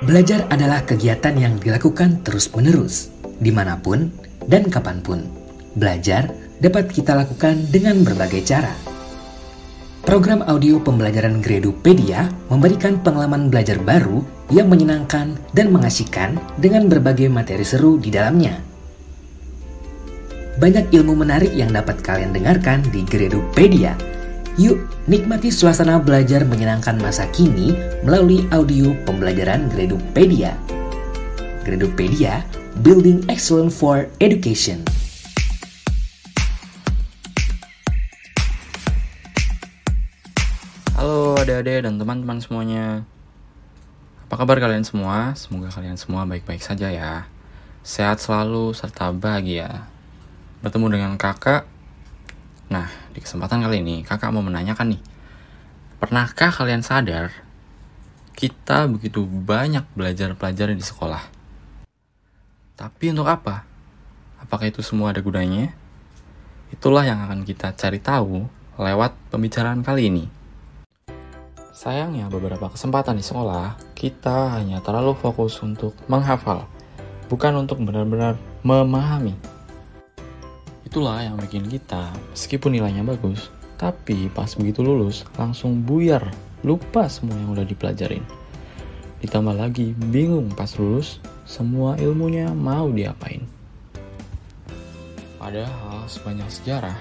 Belajar adalah kegiatan yang dilakukan terus-menerus, dimanapun dan kapanpun. Belajar dapat kita lakukan dengan berbagai cara. Program audio pembelajaran Gradopedia memberikan pengalaman belajar baru yang menyenangkan dan mengasyikan dengan berbagai materi seru di dalamnya. Banyak ilmu menarik yang dapat kalian dengarkan di Gradopedia. Yuk, nikmati suasana belajar menyenangkan masa kini melalui audio pembelajaran Gradopedia. Gradopedia, Building Excellence for Education. Halo adik-adik dan teman-teman semuanya. Apa kabar kalian semua? Semoga kalian semua baik-baik saja ya. Sehat selalu serta bahagia. Bertemu dengan kakak. Nah, di kesempatan kali ini kakak mau menanyakan nih. Pernahkah kalian sadar kita begitu banyak belajar pelajaran di sekolah? Tapi untuk apa? Apakah itu semua ada gunanya? Itulah yang akan kita cari tahu lewat pembicaraan kali ini. Sayangnya beberapa kesempatan di sekolah, kita hanya terlalu fokus untuk menghafal, bukan untuk benar-benar memahami. Itulah yang bikin kita, meskipun nilainya bagus, tapi pas begitu lulus, langsung buyar, lupa semua yang udah dipelajarin. Ditambah lagi, bingung pas lulus, semua ilmunya mau diapain. Padahal sepanjang sejarah,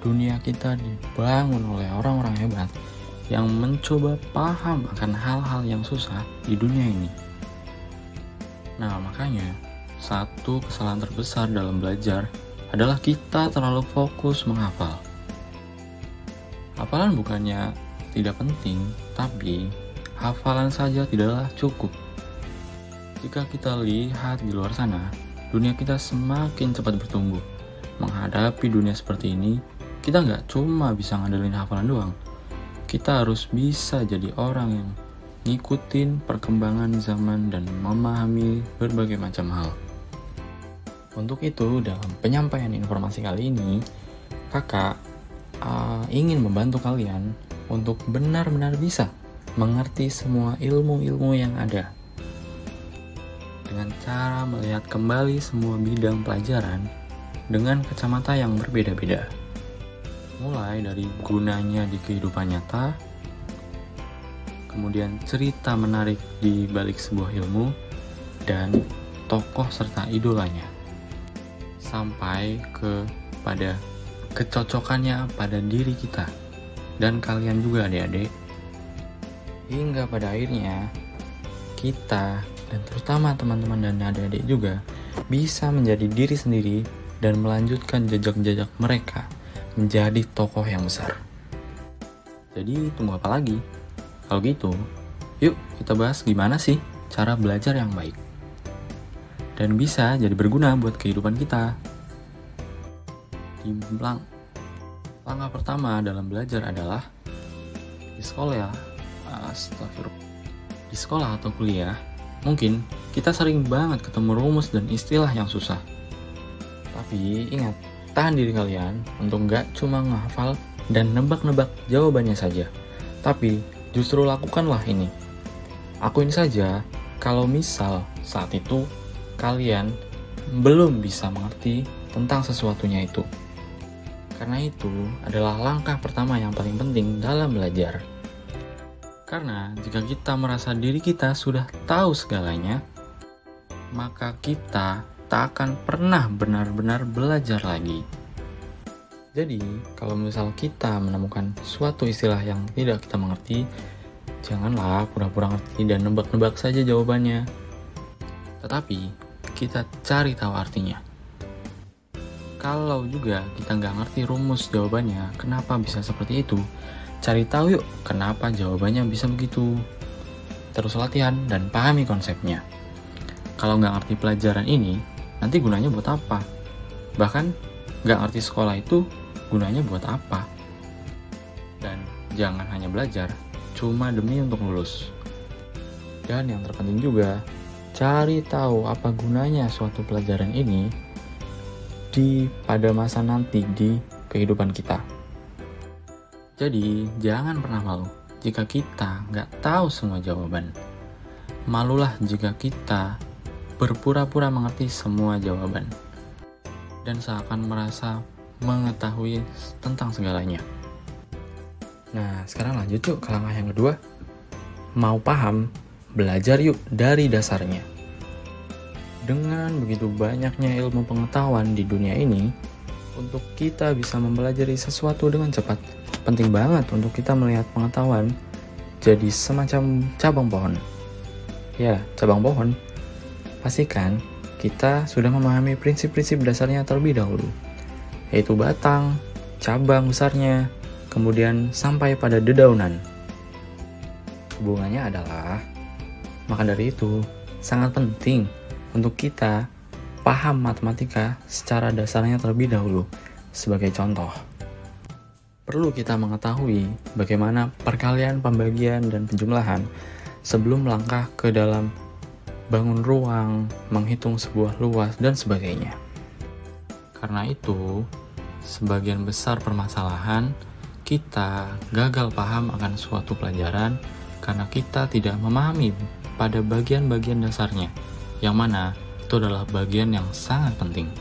dunia kita dibangun oleh orang-orang hebat yang mencoba paham akan hal-hal yang susah di dunia ini. Nah, makanya satu kesalahan terbesar dalam belajar adalah kita terlalu fokus menghafal. Hafalan bukannya tidak penting, tapi hafalan saja tidaklah cukup. Jika kita lihat di luar sana, dunia kita semakin cepat bertumbuh. Menghadapi dunia seperti ini, kita nggak cuma bisa ngandelin hafalan doang. Kita harus bisa jadi orang yang ngikutin perkembangan zaman dan memahami berbagai macam hal. Untuk itu, dalam penyampaian informasi kali ini, kakak ingin membantu kalian untuk benar-benar bisa mengerti semua ilmu-ilmu yang ada. Dengan cara melihat kembali semua bidang pelajaran dengan kacamata yang berbeda-beda. Mulai dari gunanya di kehidupan nyata, kemudian cerita menarik di balik sebuah ilmu, dan tokoh serta idolanya. Sampai pada kecocokannya pada diri kita dan kalian juga adik-adik. Hingga pada akhirnya kita dan terutama teman-teman dan adik-adik juga bisa menjadi diri sendiri dan melanjutkan jejak-jejak mereka menjadi tokoh yang besar. Jadi tunggu apa lagi? Kalau gitu, yuk kita bahas gimana sih cara belajar yang baik dan bisa jadi berguna buat kehidupan kita. Langkah pertama dalam belajar adalah di sekolah atau kuliah, mungkin kita sering banget ketemu rumus dan istilah yang susah. Tapi ingat, tahan diri kalian untuk nggak cuma menghafal dan nebak-nebak jawabannya saja, tapi justru lakukanlah ini. Akuin saja kalau misal saat itu kalian belum bisa mengerti tentang sesuatunya itu. Karena itu adalah langkah pertama yang paling penting dalam belajar. Karena jika kita merasa diri kita sudah tahu segalanya, maka kita tak akan pernah benar-benar belajar lagi. Jadi, kalau misal kita menemukan suatu istilah yang tidak kita mengerti, janganlah pura-pura ngerti dan nebak-nebak saja jawabannya. Tetapi, kita cari tahu artinya. Kalau juga kita nggak ngerti rumus jawabannya, kenapa bisa seperti itu, cari tahu yuk kenapa jawabannya bisa begitu. Terus latihan dan pahami konsepnya. Kalau nggak ngerti pelajaran ini, nanti gunanya buat apa? Bahkan nggak ngerti sekolah itu gunanya buat apa? Dan jangan hanya belajar cuma demi untuk lulus. Dan yang terpenting juga, cari tahu apa gunanya suatu pelajaran ini pada masa nanti di kehidupan kita. Jadi, jangan pernah malu jika kita nggak tahu semua jawaban. malulah jika kita berpura-pura mengerti semua jawaban dan seakan merasa mengetahui tentang segalanya. Nah, sekarang lanjut yuk ke langkah yang kedua. Mau paham? Belajar yuk dari dasarnya. Dengan begitu banyaknya ilmu pengetahuan di dunia ini, untuk kita bisa mempelajari sesuatu dengan cepat, penting banget untuk kita melihat pengetahuan jadi semacam cabang pohon. Ya, cabang pohon. Pastikan kita sudah memahami prinsip-prinsip dasarnya terlebih dahulu, yaitu batang, cabang besarnya, kemudian sampai pada dedaunan. Hubungannya adalah, maka dari itu sangat penting untuk kita paham matematika secara dasarnya terlebih dahulu. Sebagai contoh, perlu kita mengetahui bagaimana perkalian, pembagian, dan penjumlahan sebelum melangkah ke dalam bangun ruang, menghitung sebuah luas, dan sebagainya. Karena itu, sebagian besar permasalahan kita gagal paham akan suatu pelajaran karena kita tidak memahami pada bagian-bagian dasarnya, yang mana itu adalah bagian yang sangat penting.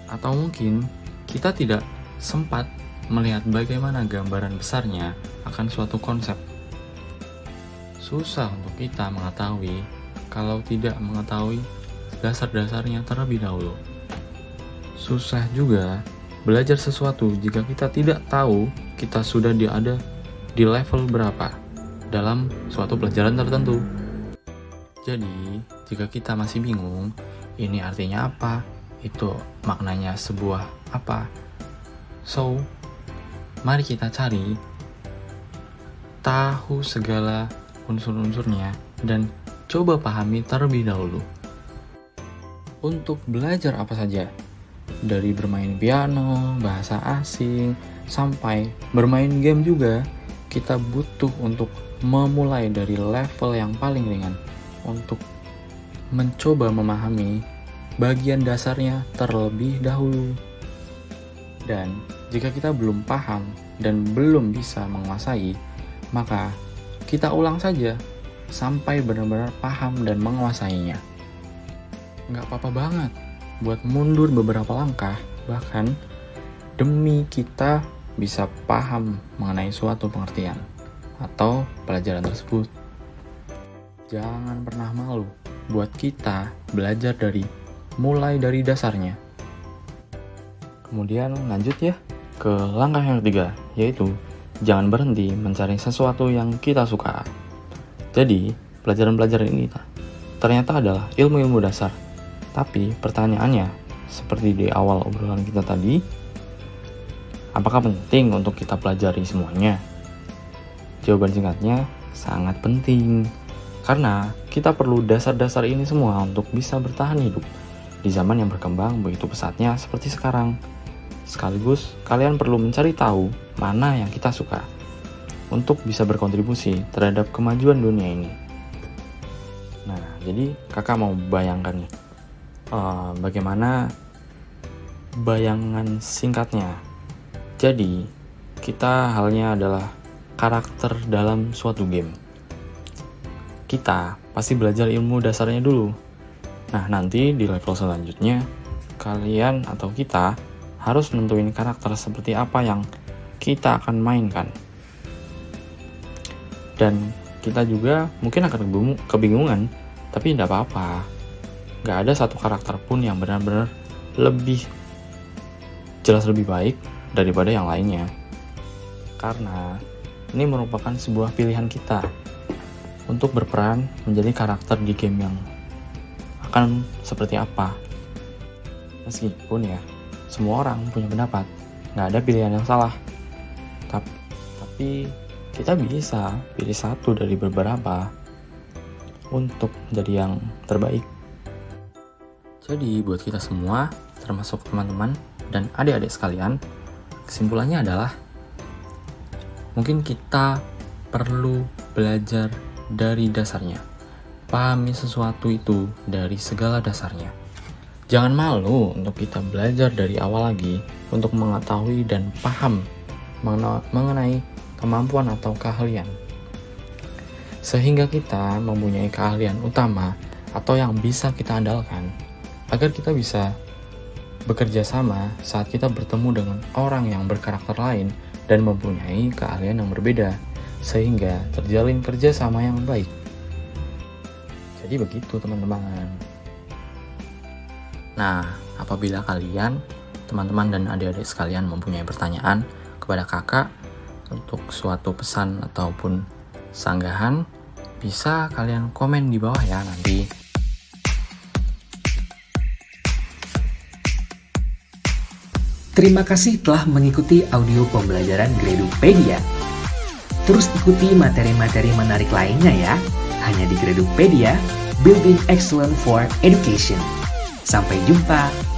Atau mungkin kita tidak sempat melihat bagaimana gambaran besarnya akan suatu konsep. Susah untuk kita mengetahui kalau tidak mengetahui dasar-dasarnya terlebih dahulu. Susah juga belajar sesuatu jika kita tidak tahu kita sudah ada di level berapa dalam suatu pelajaran tertentu. Jadi, jika kita masih bingung, ini artinya apa, itu maknanya sebuah apa. So, mari kita cari tahu segala unsur-unsurnya dan coba pahami terlebih dahulu. Untuk belajar apa saja, dari bermain piano, bahasa asing, sampai bermain game juga, kita butuh untuk memulai dari level yang paling ringan untuk mencoba memahami bagian dasarnya terlebih dahulu. Dan jika kita belum paham dan belum bisa menguasai, maka kita ulang saja sampai benar-benar paham dan menguasainya. Nggak apa-apa banget buat mundur beberapa langkah, bahkan demi kita bisa paham mengenai suatu pengertian atau pelajaran tersebut. Jangan pernah malu buat kita belajar mulai dari dasarnya. Kemudian lanjut ya ke langkah yang ketiga, yaitu jangan berhenti mencari sesuatu yang kita suka. Jadi, pelajaran-pelajaran ini ternyata adalah ilmu-ilmu dasar. Tapi pertanyaannya, seperti di awal obrolan kita tadi, apakah penting untuk kita pelajari semuanya? Jawaban singkatnya, sangat penting. Karena kita perlu dasar-dasar ini semua untuk bisa bertahan hidup di zaman yang berkembang begitu pesatnya seperti sekarang. Sekaligus, kalian perlu mencari tahu mana yang kita suka untuk bisa berkontribusi terhadap kemajuan dunia ini. Nah, jadi kakak mau bayangkan nih, bagaimana bayangan singkatnya. Jadi, kita halnya adalah karakter dalam suatu game. Kita pasti belajar ilmu dasarnya dulu. Nah, nanti di level selanjutnya, kalian atau kita harus nentuin karakter seperti apa yang kita akan mainkan. Dan kita juga mungkin akan kebingungan, tapi tidak apa-apa. Gak ada satu karakter pun yang benar-benar lebih jelas lebih baik daripada yang lainnya. Karena ini merupakan sebuah pilihan kita untuk berperan menjadi karakter di game yang akan seperti apa. Meskipun ya, semua orang punya pendapat, gak ada pilihan yang salah. Tapi kita bisa pilih satu dari beberapa untuk menjadi yang terbaik. Jadi buat kita semua, termasuk teman-teman dan adik-adik sekalian, kesimpulannya adalah mungkin kita perlu belajar dari dasarnya. Pahami sesuatu itu dari segala dasarnya. Jangan malu untuk kita belajar dari awal lagi untuk mengetahui dan paham mengenai kemampuan atau keahlian. sehingga kita mempunyai keahlian utama atau yang bisa kita andalkan, agar kita bisa bekerja sama saat kita bertemu dengan orang yang berkarakter lain dan mempunyai keahlian yang berbeda, sehingga terjalin kerjasama yang baik. Jadi begitu teman-teman. Nah, apabila kalian, teman-teman dan adik-adik sekalian mempunyai pertanyaan kepada kakak untuk suatu pesan ataupun sanggahan, bisa kalian komen di bawah ya nanti. Terima kasih telah mengikuti audio pembelajaran Gradupedia. Terus ikuti materi-materi menarik lainnya ya, hanya di Gradupedia, Building Excellence for Education. Sampai jumpa.